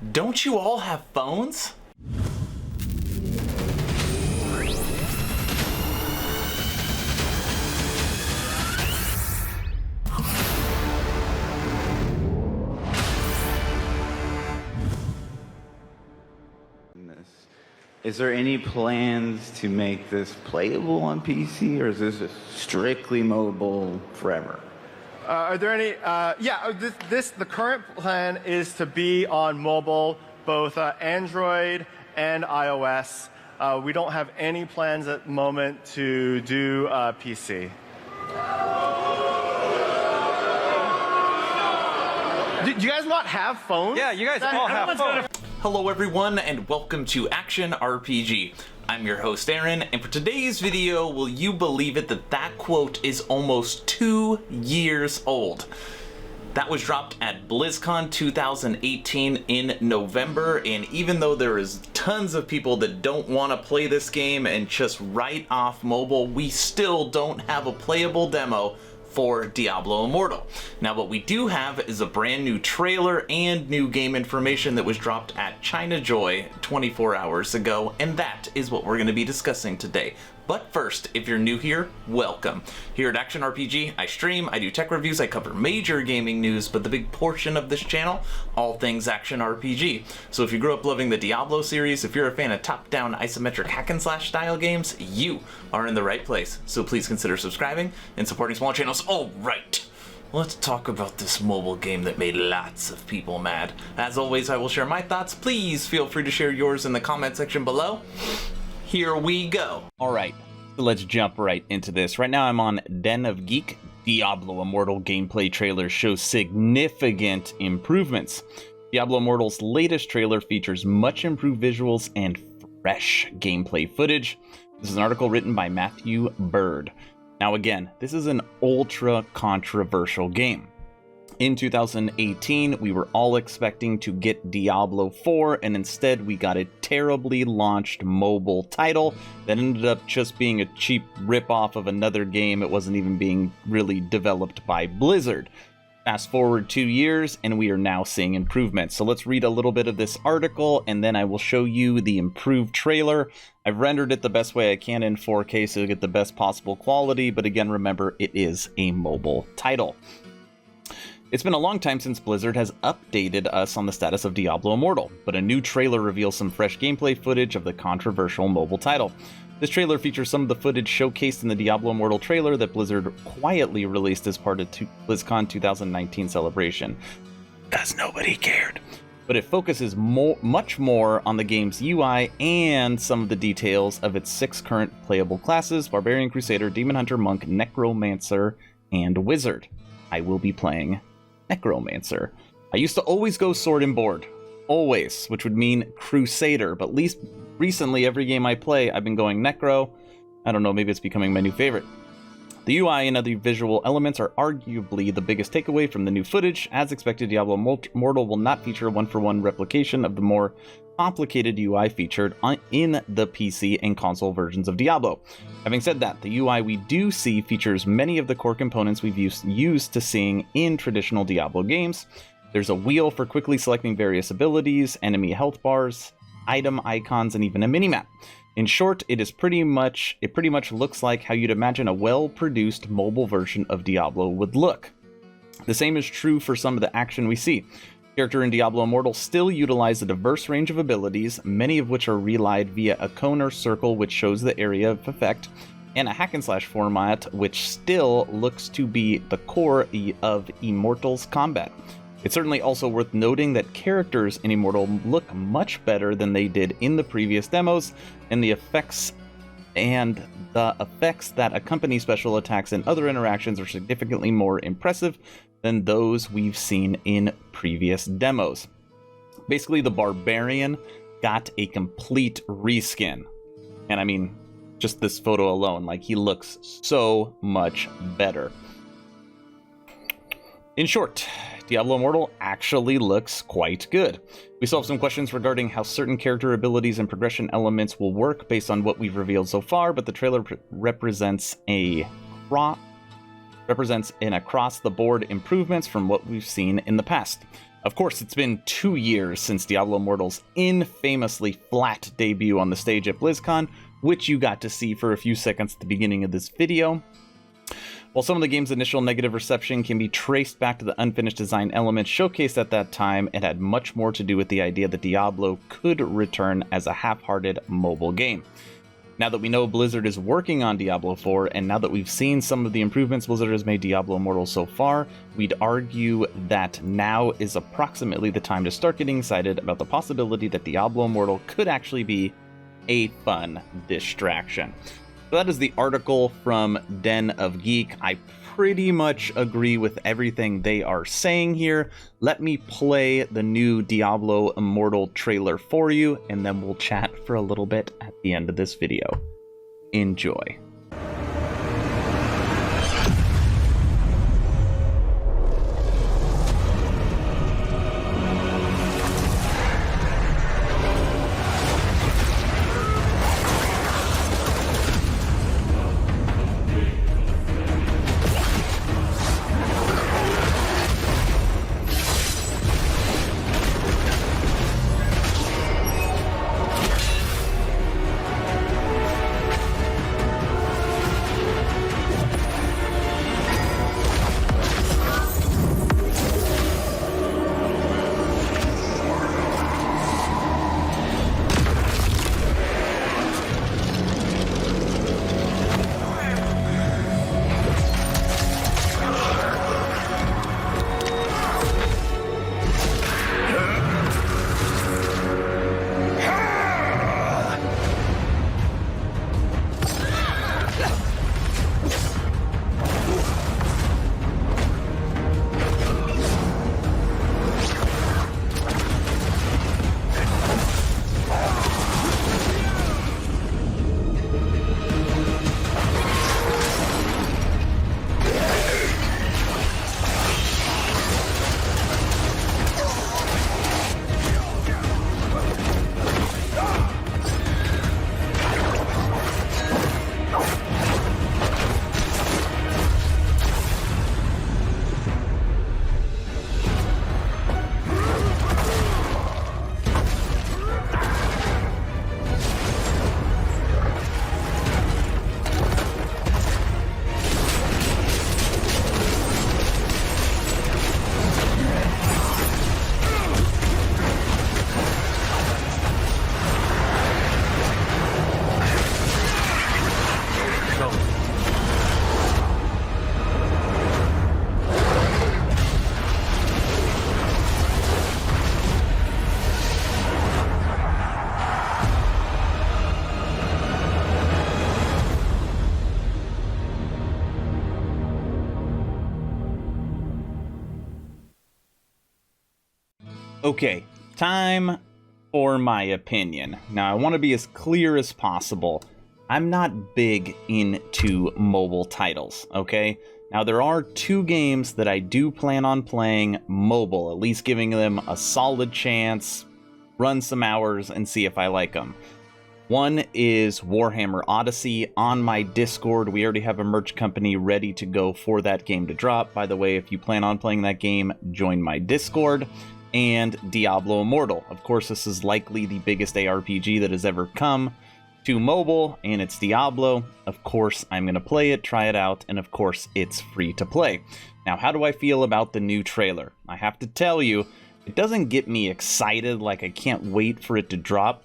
Don't you all have phones? Is there any plans to make this playable on PC, or is this strictly mobile forever? Are there any? The current plan is to be on mobile, both Android and iOS. We don't have any plans at the moment to do PC. Do you guys not have phones? Yeah, you guys all have phones. Hello everyone and welcome to Action RPG. I'm your host Aaron, and for today's video, will you believe it that quote is almost 2 years old. That was dropped at BlizzCon 2018 in November, and even though there is tons of people that don't want to play this game and just write off mobile, we still don't have a playable demo for Diablo Immortal. Now what we do have is a brand new trailer and new game information that was dropped at China Joy 24 hours ago, and that is what we're going to be discussing today. But first, if you're new here, welcome. Here at Action RPG, I stream, I do tech reviews, I cover major gaming news, but the big portion of this channel, all things Action RPG. So if you grew up loving the Diablo series, if you're a fan of top-down isometric hack-and-slash style games, you are in the right place. So please consider subscribing and supporting small channels. All right, let's talk about this mobile game that made lots of people mad. As always, I will share my thoughts. Please feel free to share yours in the comment section below. Here we go. All right, so let's jump right into this. Right now I'm on Den of Geek. Diablo Immortal gameplay trailer shows significant improvements. Diablo Immortal's latest trailer features much improved visuals and fresh gameplay footage. This is an article written by Matthew Bird. Now again, this is an ultra controversial game. In 2018, we were all expecting to get Diablo 4, and instead we got a terribly launched mobile title that ended up just being a cheap ripoff of another game. It wasn't even being really developed by Blizzard. Fast forward 2 years, and we are now seeing improvements. So let's read a little bit of this article, and then I will show you the improved trailer. I've rendered it the best way I can in 4K so you get the best possible quality, but again, remember, it is a mobile title. It's been a long time since Blizzard has updated us on the status of Diablo Immortal, but a new trailer reveals some fresh gameplay footage of the controversial mobile title. This trailer features some of the footage showcased in the Diablo Immortal trailer that Blizzard quietly released as part of BlizzCon 2019 celebration, because nobody cared. But it focuses much more on the game's UI and some of the details of its 6 current playable classes: Barbarian, Crusader, Demon Hunter, Monk, Necromancer, and Wizard. I will be playing Necromancer. I used to always go sword and board. Always, which would mean Crusader, but at least recently every game I play, I've been going Necro. I don't know, maybe it's becoming my new favorite. The UI and other visual elements are arguably the biggest takeaway from the new footage. As expected, Diablo Immortal will not feature a one-for-one replication of the more complicated UI featured in the PC and console versions of Diablo. Having said that, the UI we do see features many of the core components we've used to seeing in traditional Diablo games. There's a wheel for quickly selecting various abilities, enemy health bars, item icons, and even a minimap. In short, it pretty much looks like how you'd imagine a well-produced mobile version of Diablo would look. The same is true for some of the action we see. Character in Diablo Immortal still utilize a diverse range of abilities, many of which are relayed via a cone or circle which shows the area of effect, and a hack-and-slash format which still looks to be the core of Immortal's combat. It's certainly also worth noting that characters in Immortal look much better than they did in the previous demos, and the effects that accompany special attacks and other interactions are significantly more impressive than those we've seen in previous demos. Basically, the Barbarian got a complete reskin. And I mean, just this photo alone, like, he looks so much better. In short, Diablo Immortal actually looks quite good. We still have some questions regarding how certain character abilities and progression elements will work based on what we've revealed so far, but the trailer represents an across-the-board improvements from what we've seen in the past. Of course, it's been 2 years since Diablo Immortal's infamously flat debut on the stage at BlizzCon, which you got to see for a few seconds at the beginning of this video. While some of the game's initial negative reception can be traced back to the unfinished design elements showcased at that time, it had much more to do with the idea that Diablo could return as a half-hearted mobile game. Now that we know Blizzard is working on Diablo 4, and now that we've seen some of the improvements Blizzard has made Diablo Immortal so far, we'd argue that now is approximately the time to start getting excited about the possibility that Diablo Immortal could actually be a fun distraction. So that is the article from Den of Geek. I pretty much agree with everything they are saying here. Let me play the new Diablo Immortal trailer for you, and then we'll chat for a little bit at the end of this video. Enjoy. Okay, time for my opinion. Now, I want to be as clear as possible. I'm not big into mobile titles, okay? Now, there are 2 games that I do plan on playing mobile, at least giving them a solid chance, run some hours, and see if I like them. One is Warhammer Odyssey. On my Discord, we already have a merch company ready to go for that game to drop. By the way, if you plan on playing that game, join my Discord. And Diablo Immortal. Of course, this is likely the biggest ARPG that has ever come to mobile, and it's Diablo. Of course, I'm going to play it, try it out, and of course, it's free to play. Now, how do I feel about the new trailer? I have to tell you, it doesn't get me excited, like I can't wait for it to drop,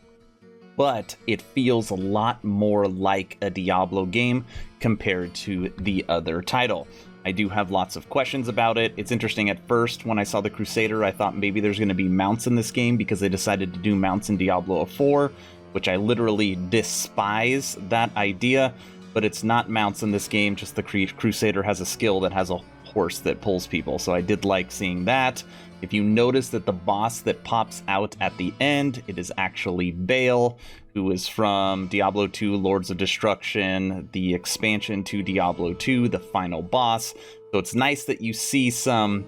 but it feels a lot more like a Diablo game compared to the other title. I do have lots of questions about it. It's interesting, at first, when I saw the Crusader, I thought maybe there's going to be mounts in this game because they decided to do mounts in Diablo 4, which I literally despise that idea, but it's not mounts in this game, just the Crusader has a skill that has a horse that pulls people, so I did like seeing that. If you notice that the boss that pops out at the end, it is actually Baal, who is from Diablo 2 Lords of Destruction, the expansion to Diablo 2, the final boss. So it's nice that you see some,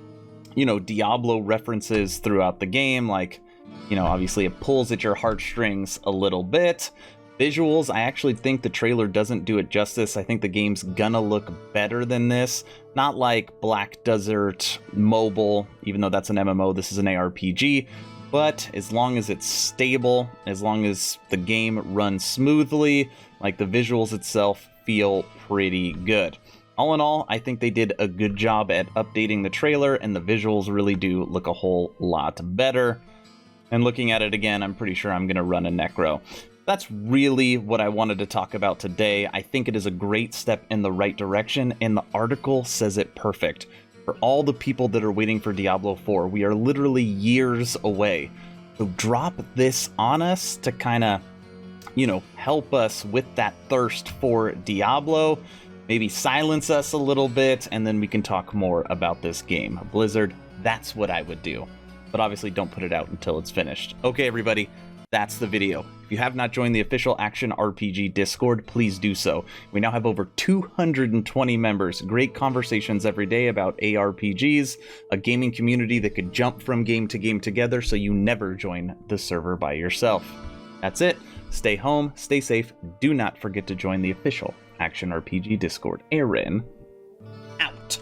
Diablo references throughout the game, like, obviously it pulls at your heartstrings a little bit, Visuals, I actually think the trailer doesn't do it justice. I think the game's gonna look better than this. Not like Black Desert Mobile, even though that's an MMO, this is an ARPG. But as long as it's stable, as long as the game runs smoothly, like the visuals itself feel pretty good. All in all, I think they did a good job at updating the trailer, and the visuals really do look a whole lot better. And looking at it again, I'm pretty sure I'm gonna run a Necro. That's really what I wanted to talk about today. I think it is a great step in the right direction, and the article says it perfect. For all the people that are waiting for Diablo 4, we are literally years away. So drop this on us to kind of, help us with that thirst for Diablo, maybe silence us a little bit, and then we can talk more about this game. Blizzard, that's what I would do. But obviously don't put it out until it's finished. Okay, everybody. That's the video. If you have not joined the official Action RPG Discord, please do so. We now have over 220 members, great conversations every day about ARPGs, a gaming community that could jump from game to game together so you never join the server by yourself. That's it. Stay home, stay safe. Do not forget to join the official Action RPG Discord. Aaron, out.